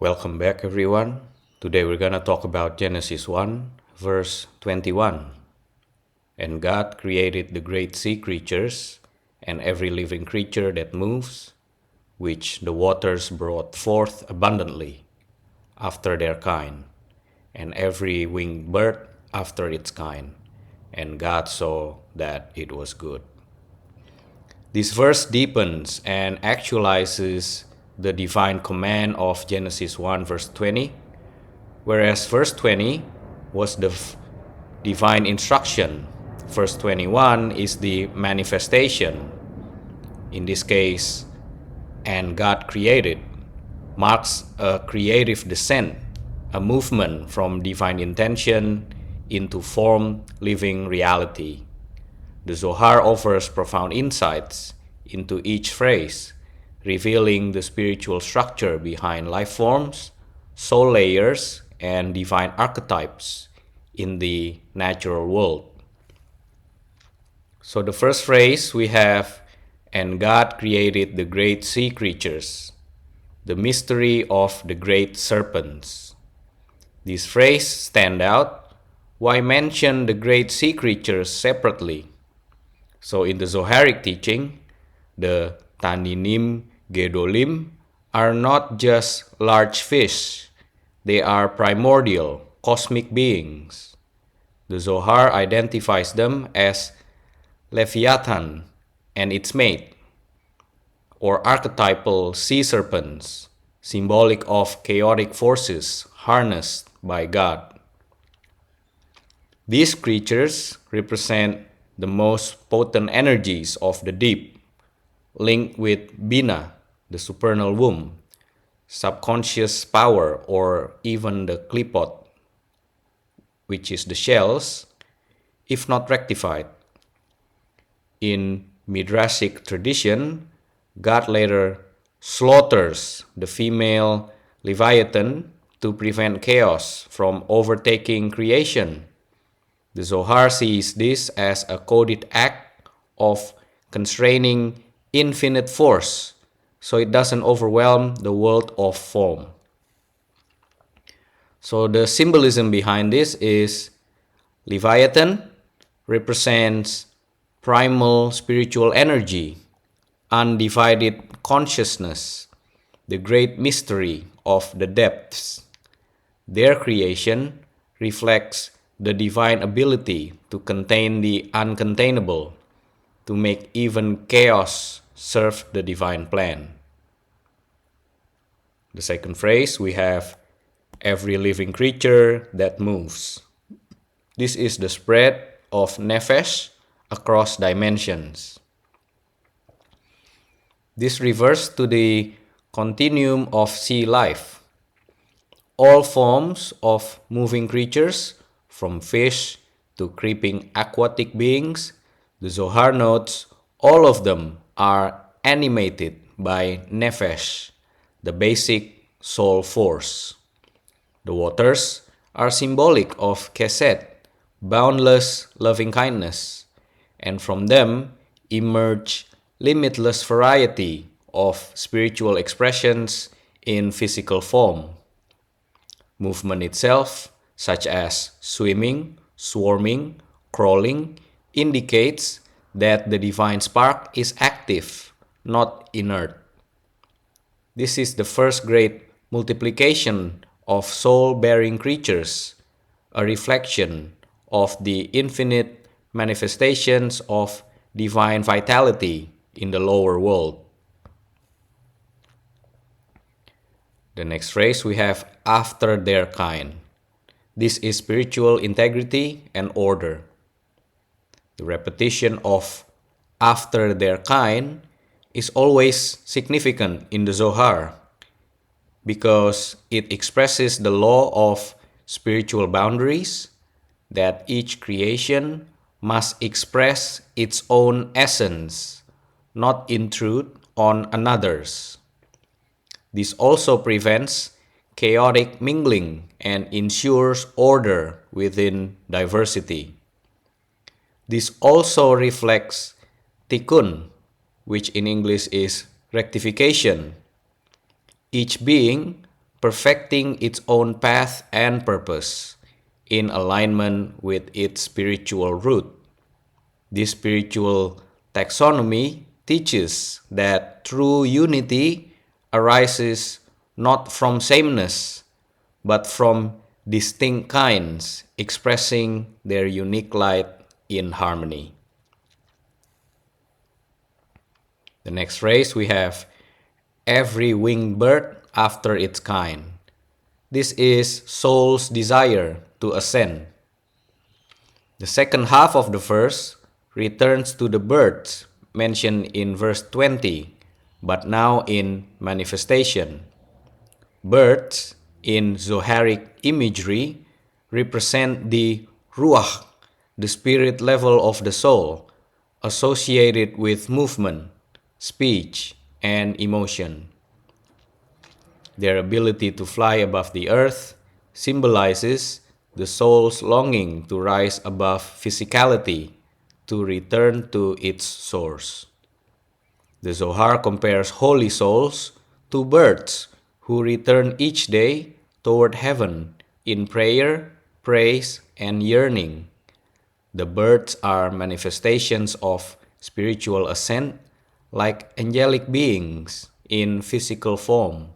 Welcome back, everyone. Today we're gonna talk about Genesis 1, verse 21. And God created the great sea creatures and every living creature that moves, which the waters brought forth abundantly after their kind, and every winged bird after its kind. And God saw that it was good. This verse deepens and actualizes the divine command of Genesis 1 verse 20, whereas verse 20 was the divine instruction. Verse 21 is the manifestation. In this case, and God created marks a creative descent, a movement from divine intention into form living reality. The Zohar offers profound insights into each phrase, revealing the spiritual structure behind life forms, soul layers, and divine archetypes in the natural world. So the first phrase we have, and God created the great sea creatures, the mystery of the great serpents. This phrase stands out. Why mention the great sea creatures separately? So in the Zoharic teaching, the Taninim Gedolim are not just large fish, they are primordial, cosmic beings. The Zohar identifies them as Leviathan and its mate, or archetypal sea serpents, symbolic of chaotic forces harnessed by God. These creatures represent the most potent energies of the deep, linked with Bina, the supernal womb, subconscious power, or even the klipot, which is the shells, if not rectified. In Midrashic tradition, God later slaughters the female Leviathan to prevent chaos from overtaking creation. The Zohar sees this as a coded act of constraining infinite force, so it doesn't overwhelm the world of form. So the symbolism behind this is Leviathan represents primal spiritual energy, undivided consciousness, the great mystery of the depths. Their creation reflects the divine ability to contain the uncontainable, to make even chaos serve the divine plan. The second phrase, we have every living creature that moves. This is the spread of nefesh across dimensions. This refers to the continuum of sea life. All forms of moving creatures, from fish to creeping aquatic beings, the Zohar notes all of them are animated by nefesh, the basic soul force. The waters are symbolic of chesed, boundless loving kindness, and from them emerge limitless variety of spiritual expressions in physical form. Movement itself, such as swimming, swarming, crawling, indicates that the divine spark is active, not inert. This is the first great multiplication of soul-bearing creatures, a reflection of the infinite manifestations of divine vitality in the lower world. The next phrase we have after their kind. This is spiritual integrity and order. The repetition of after their kind is always significant in the Zohar because it expresses the law of spiritual boundaries, that each creation must express its own essence, not intrude on another's. This also prevents chaotic mingling and ensures order within diversity. This also reflects tikkun, which in English is rectification. Each being perfecting its own path and purpose in alignment with its spiritual root. This spiritual taxonomy teaches that true unity arises not from sameness, but from distinct kinds expressing their unique light in harmony. The next phrase we have, every winged bird after its kind. This is soul's desire to ascend. The second half of the verse returns to the birds mentioned in verse 20, but now in manifestation. Birds in Zoharic imagery represent the ruach, the spirit level of the soul, associated with movement, speech, and emotion. Their ability to fly above the earth symbolizes the soul's longing to rise above physicality, to return to its source. The Zohar compares holy souls to birds who return each day toward heaven in prayer, praise, and yearning. The birds are manifestations of spiritual ascent, like angelic beings in physical form.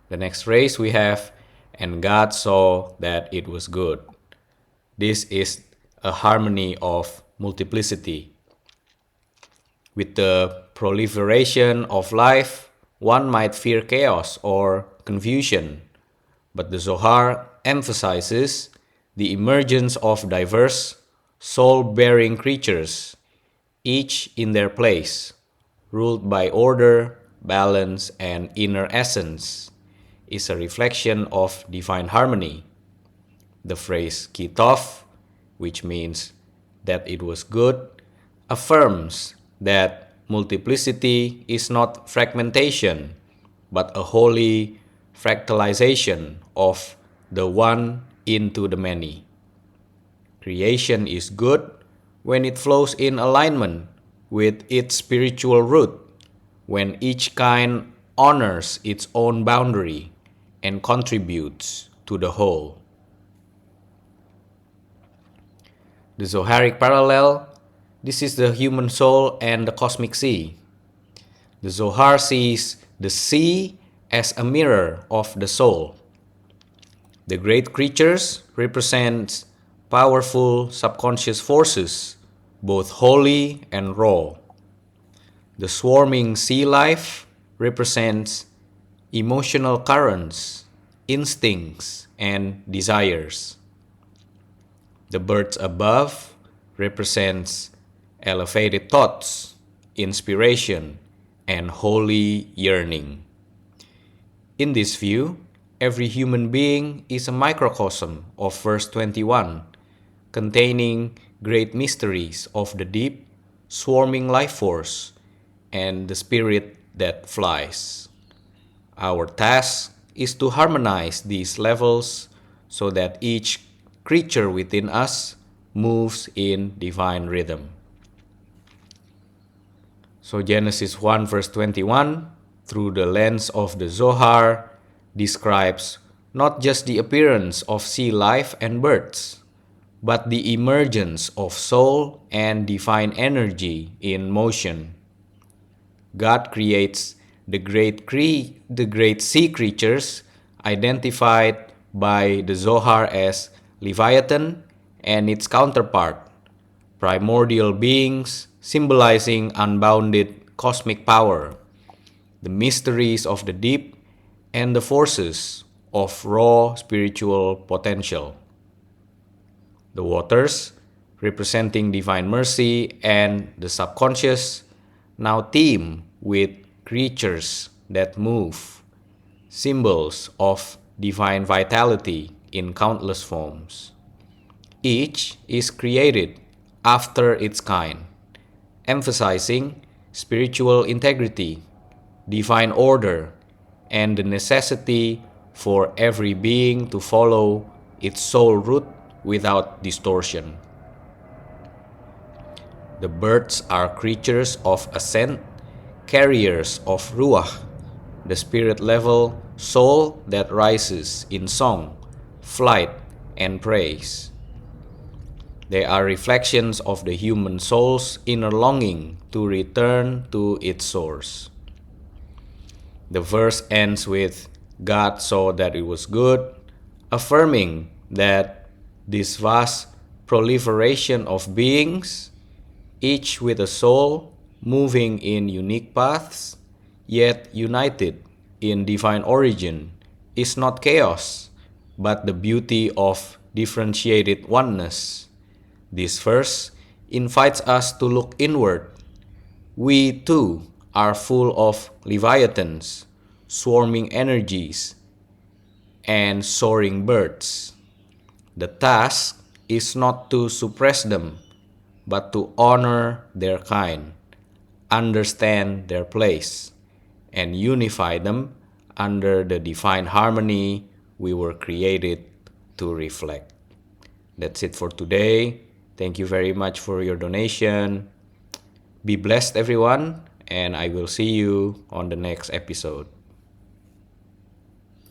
The next phrase we have, and God saw that it was good. This is a harmony of multiplicity. With the proliferation of life, one might fear chaos or confusion, but the Zohar emphasizes the emergence of diverse, soul-bearing creatures, each in their place, ruled by order, balance, and inner essence, is a reflection of divine harmony. The phrase kitov, which means that it was good, affirms that multiplicity is not fragmentation, but a holy fractalization of the one into the many. Creation is good when it flows in alignment with its spiritual root, when each kind honors its own boundary and contributes to the whole. The Zoharic parallel, this is the human soul and the cosmic sea. The Zohar sees the sea as a mirror of the soul. The great creatures represent powerful subconscious forces, both holy and raw. The swarming sea life represents emotional currents, instincts, and desires. The birds above represents elevated thoughts, inspiration, and holy yearning. In this view, every human being is a microcosm of verse 21, containing great mysteries of the deep, swarming life force and the spirit that flies. Our task is to harmonize these levels so that each creature within us moves in divine rhythm. So Genesis 1 verse 21, through the lens of the Zohar, describes not just the appearance of sea life and birds, but the emergence of soul and divine energy in motion. God creates the great sea creatures identified by the Zohar as Leviathan and its counterpart, primordial beings symbolizing unbounded cosmic power, the mysteries of the deep, and the forces of raw spiritual potential. The waters, representing divine mercy and the subconscious, now teem with creatures that move, symbols of divine vitality in countless forms. Each is created after its kind, emphasizing spiritual integrity, divine order, and the necessity for every being to follow its soul root without distortion. The birds are creatures of ascent, carriers of ruach, the spirit level soul that rises in song, flight, and praise. They are reflections of the human soul's inner longing to return to its source. The verse ends with, God saw that it was good, affirming that this vast proliferation of beings, each with a soul moving in unique paths, yet united in divine origin, is not chaos, but the beauty of differentiated oneness. This verse invites us to look inward. We too are full of leviathans, swarming energies, and soaring birds. The task is not to suppress them, but to honor their kind, understand their place, and unify them under the divine harmony we were created to reflect. That's it for today. Thank you very much for your donation. Be blessed, everyone, and I will see you on the next episode.